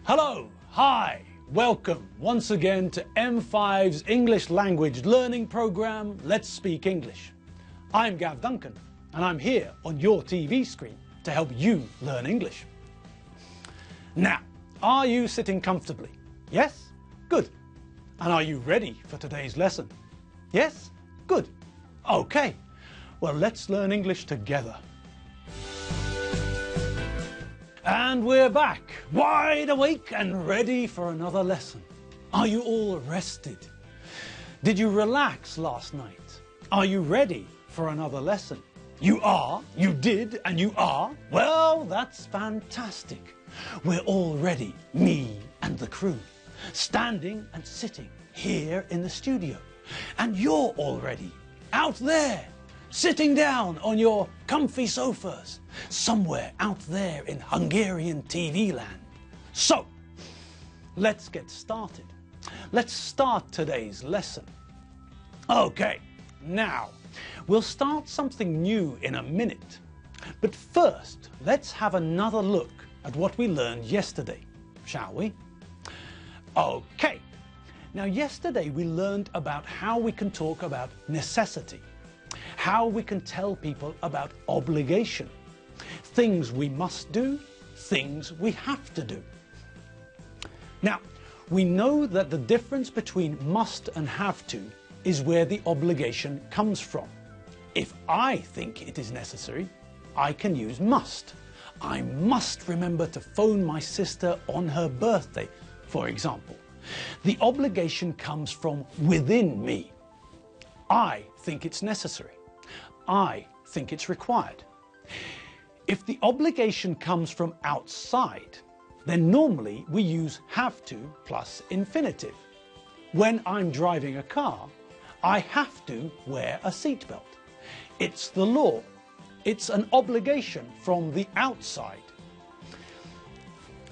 Hello, hi, welcome once again to M5's English language learning program, Let's Speak English. I'm Gav Duncan and I'm here on your TV screen to help you learn English. Now, are you sitting comfortably? Yes? Good. And are you ready for today's lesson? Yes? Good. Okay. Well, let's learn English together. And we're back, wide awake and ready for another lesson. Are you all rested? Did you relax last night? Are you ready for another lesson? You are, you did, and you are? Well, that's fantastic. We're all ready, me and the crew, standing and sitting here in the studio. And you're all ready, out there, sitting down on your comfy sofas, somewhere out there in Hungarian TV land. So, let's get started. Let's start today's lesson. Okay, now, we'll start something new in a minute. But first, let's have another look at what we learned yesterday, shall we? Okay, now yesterday we learned about how we can talk about necessity, how we can tell people about obligation, things we must do, things we have to do. Now, we know that the difference between must and have to is where the obligation comes from. If I think it is necessary, I can use must. I must remember to phone my sister on her birthday, for example. The obligation comes from within me. I think it's necessary. I think it's required. If the obligation comes from outside, then normally we use have to plus infinitive. When I'm driving a car, I have to wear a seatbelt. It's the law. It's an obligation from the outside.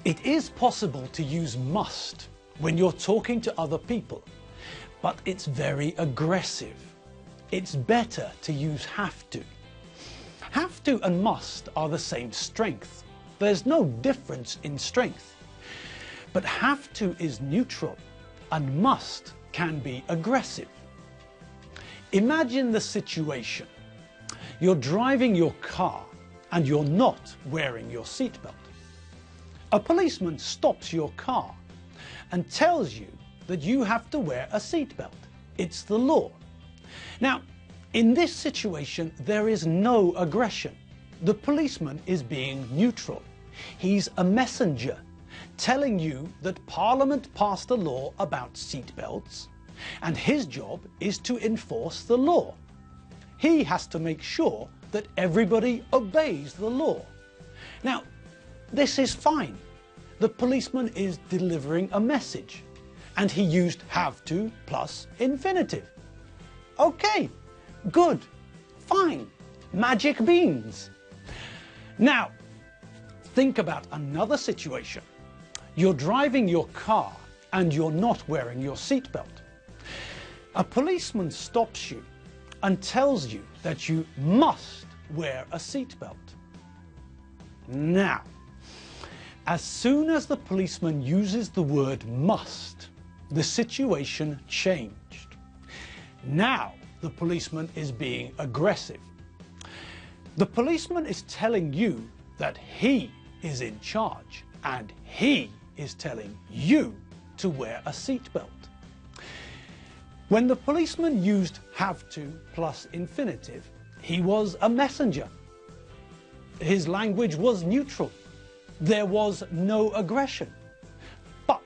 It is possible to use must when you're talking to other people, but it's very aggressive. It's better to use have to. Have to and must are the same strength. There's no difference in strength. But have to is neutral and must can be aggressive. Imagine the situation. You're driving your car and you're not wearing your seatbelt. A policeman stops your car and tells you that you have to wear a seatbelt. It's the law. Now, in this situation, there is no aggression. The policeman is being neutral. He's a messenger, telling you that Parliament passed a law about seatbelts, and his job is to enforce the law. He has to make sure that everybody obeys the law. Now, this is fine. The policeman is delivering a message, and he used have to plus infinitive. Okay, good, fine, magic beans. Now, think about another situation. You're driving your car and you're not wearing your seatbelt. A policeman stops you and tells you that you must wear a seatbelt. Now, as soon as the policeman uses the word must, the situation changed. Now the policeman is being aggressive. The policeman is telling you that he is in charge and he is telling you to wear a seatbelt. When the policeman used have to plus infinitive, he was a messenger. His language was neutral. There was no aggression. But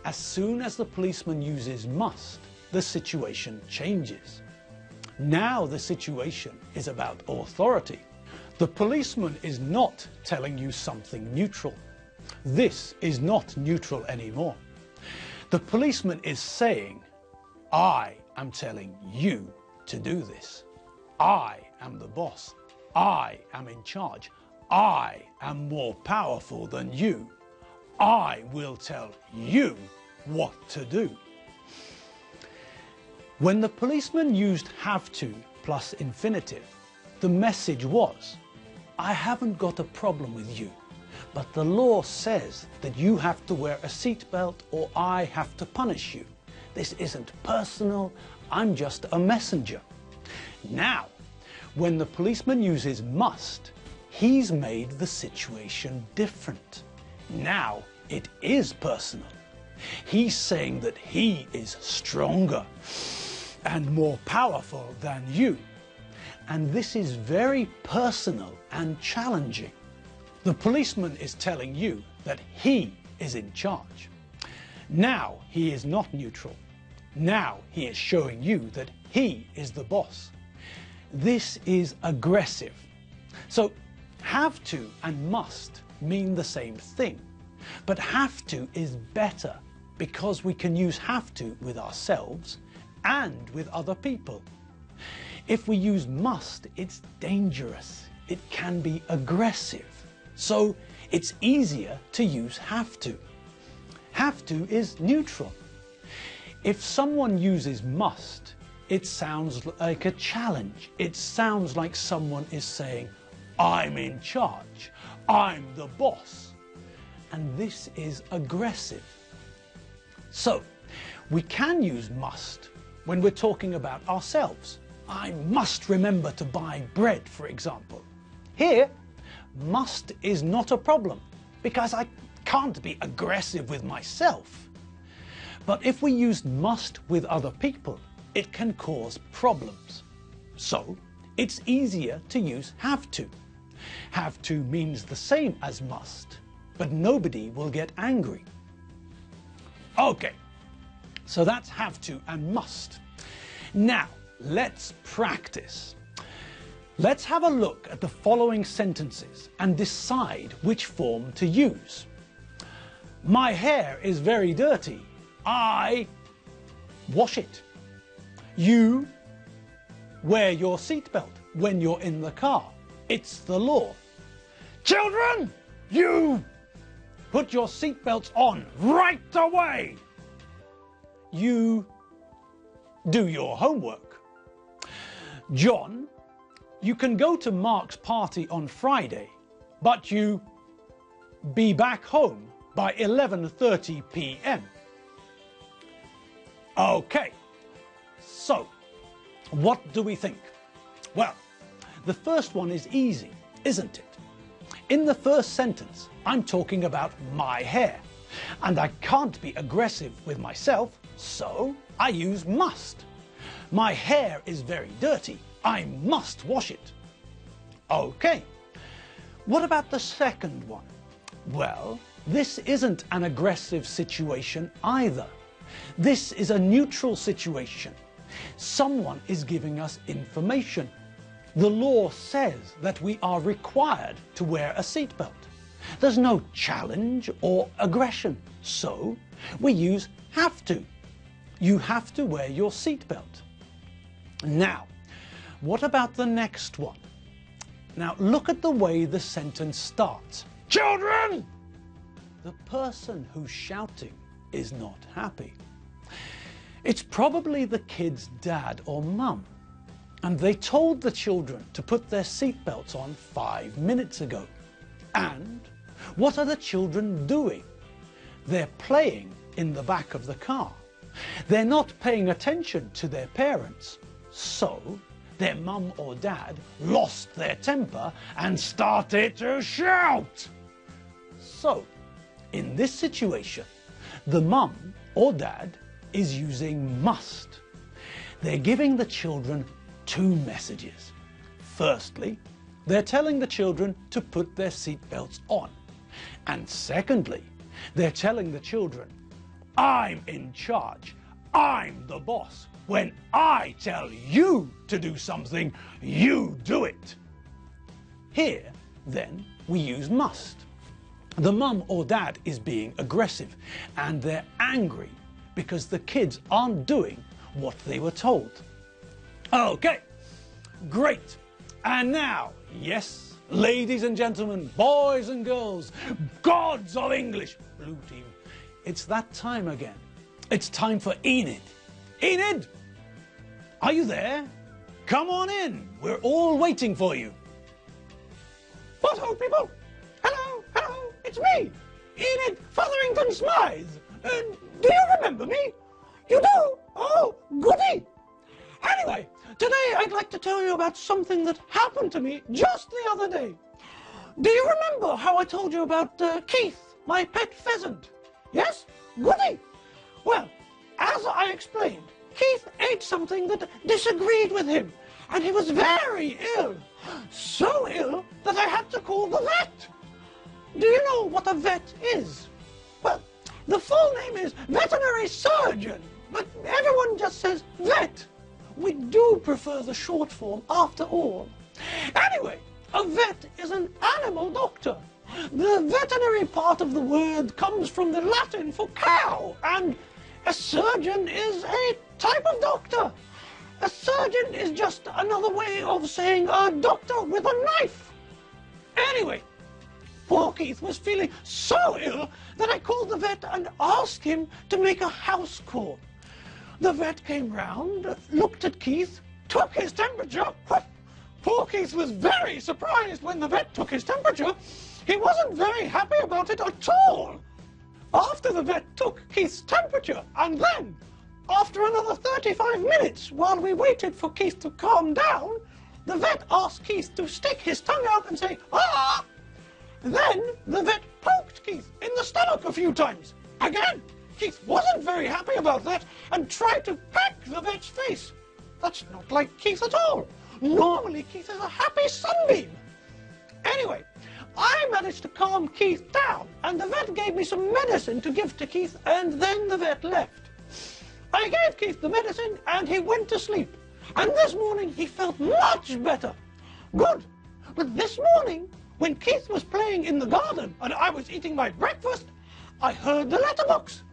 as soon as the policeman uses must, the situation changes. Now the situation is about authority. The policeman is not telling you something neutral. This is not neutral anymore. The policeman is saying, I am telling you to do this. I am the boss. I am in charge. I am more powerful than you. I will tell you what to do. When the policeman used have to plus infinitive, the message was, I haven't got a problem with you, But the law says that you have to wear a seatbelt or I have to punish you. This isn't personal, I'm just a messenger. Now, when the policeman uses must, he's made the situation different. Now it is personal. He's saying that he is stronger and more powerful than you. And this is very personal and challenging. The policeman is telling you that he is in charge. Now he is not neutral. Now he is showing you that he is the boss. This is aggressive. So have to and must mean the same thing. But have to is better because we can use have to with ourselves and with other people. If we use must, it's dangerous. It can be aggressive. So it's easier to use have to. Have to is neutral. If someone uses must, it sounds like a challenge. It sounds like someone is saying, I'm in charge. I'm the boss. And this is aggressive. So we can use must when we're talking about ourselves. I must remember to buy bread, for example. Here, must is not a problem because I can't be aggressive with myself. But if we use must with other people, it can cause problems. So it's easier to use have to. Have to means the same as must, but nobody will get angry. Okay, so that's have to and must. Now, let's practice. Let's have a look at the following sentences and decide which form to use. My hair is very dirty. I wash it. You wear your seatbelt when you're in the car. It's the law. Children, you put your seatbelts on right away. You do your homework. John, you can go to Mark's party on Friday, but you be back home by 11:30 p.m. Okay, so what do we think? Well, the first one is easy, isn't it? In the first sentence, I'm talking about my hair, and I can't be aggressive with myself, so I use must. My hair is very dirty. I must wash it. Okay, what about the second one? Well, this isn't an aggressive situation either. This is a neutral situation. Someone is giving us information. The law says that we are required to wear a seatbelt. There's no challenge or aggression, so we use have to. You have to wear your seatbelt. Now, what about the next one? Now, look at the way the sentence starts. Children! The person who's shouting is not happy. It's probably the kid's dad or mum, and they told the children to put their seatbelts on 5 minutes ago. And what are the children doing? They're playing in the back of the car. They're not paying attention to their parents, so their mum or dad lost their temper and started to shout. So, in this situation, the mum or dad is using must. They're giving the children two messages. Firstly, they're telling the children to put their seatbelts on. And secondly, they're telling the children, I'm in charge. I'm the boss. When I tell you to do something, you do it. Here, then, we use must. The mum or dad is being aggressive and they're angry because the kids aren't doing what they were told. Okay, great. And now, yes, ladies and gentlemen, boys and girls, gods of English, blue team, it's that time again. It's time for Enid. Enid, are you there? Come on in. We're all waiting for you. Hello, people. Hello, hello. it's me, Enid Fotherington Smythe. Do you remember me? You do? Oh, goody. Anyway, today I'd like to tell you about something that happened to me just the other day. Do you remember how I told you about Keith, my pet pheasant? Yes? Goody. Well, as I explained, Keith ate something that disagreed with him, and he was very ill. So ill that I had to call the vet. Do you know what a vet is? Well, the full name is veterinary surgeon, but everyone just says vet. We do prefer the short form after all. Anyway, a vet is an animal doctor. The veterinary part of the word comes from the Latin for cow, and a surgeon is a type of doctor. A surgeon is just another way of saying a doctor with a knife. Anyway, poor Keith was feeling so ill that I called the vet and asked him to make a house call. The vet came round, looked at Keith, took his temperature. Poor Keith was very surprised when the vet took his temperature. He wasn't very happy about it at all. After the vet took Keith's temperature, and then, after another 35 minutes, while we waited for Keith to calm down, the vet asked Keith to stick his tongue out and say, "Ah!" Then the vet poked Keith in the stomach a few times. Again, Keith wasn't very happy about that and tried to peck the vet's face. That's not like Keith at all. Normally, Keith is a happy sunbeam. Anyway, I managed to calm Keith down, and the vet gave me some medicine to give to Keith, and then the vet left. I gave Keith the medicine, and he went to sleep. And this morning, he felt much better. Good. But this morning, when Keith was playing in the garden and I was eating my breakfast, I heard the letterbox.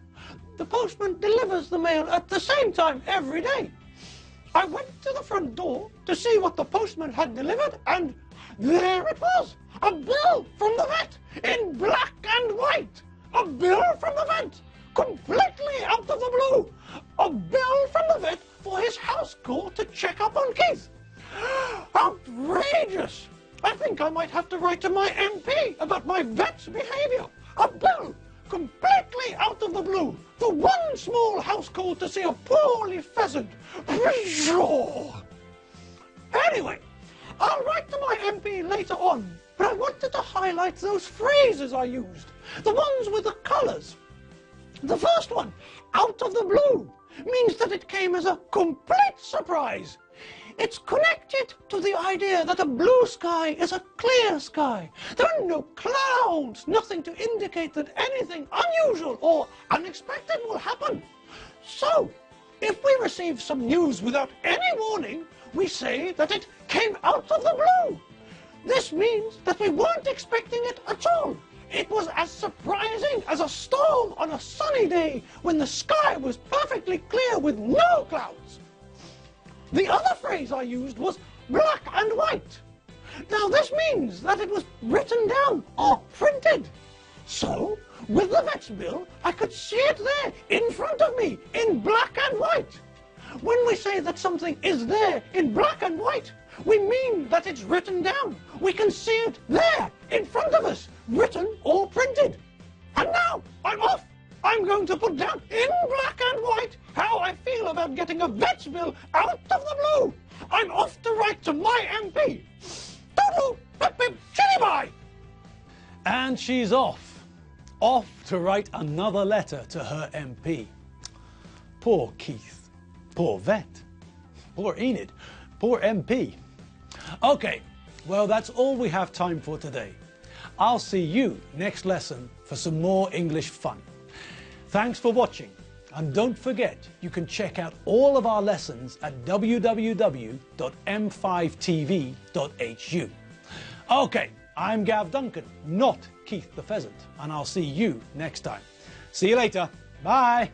The postman delivers the mail at the same time every day. I went to the front door to see what the postman had delivered, and there it was, a bill from the vet in black and white. A bill from the vet, completely out of the blue. A bill from the vet for his house call to check up on Keith. Outrageous! I think I might have to write to my MP about my vet's behavior. A bill completely out of the blue for one small house call to see a poorly pheasant. Anyway, I'll write to my MP later on, but I wanted to highlight those phrases I used, the ones with the colours. The first one, out of the blue, means that it came as a complete surprise. It's connected to the idea that a blue sky is a clear sky. There are no clouds, nothing to indicate that anything unusual or unexpected will happen. So, if we receive some news without any warning, we say that it came out of the blue. This means that we weren't expecting it at all. It was as surprising as a storm on a sunny day when the sky was perfectly clear with no clouds. The other phrase I used was black and white. Now this means that it was written down or printed. So, with the vet's bill, I could see it there in front of me in black and white. When we say that something is there in black and white, we mean that it's written down. We can see it there in front of us, written or printed. And now I'm off. I'm going to put down in black and white how I feel about getting a vet's bill out of the blue. I'm off to write to my MP. Toodaloo, pip pip, chitty bye. And she's off to write another letter to her MP. Poor Keith, poor vet, poor Enid, poor MP. Okay, well that's all we have time for today. I'll see you next lesson for some more English fun. Thanks for watching, and don't forget you can check out all of our lessons at www.m5tv.hu. Okay, I'm Gav Duncan, not Keith the Pheasant, and I'll see you next time. See you later. Bye.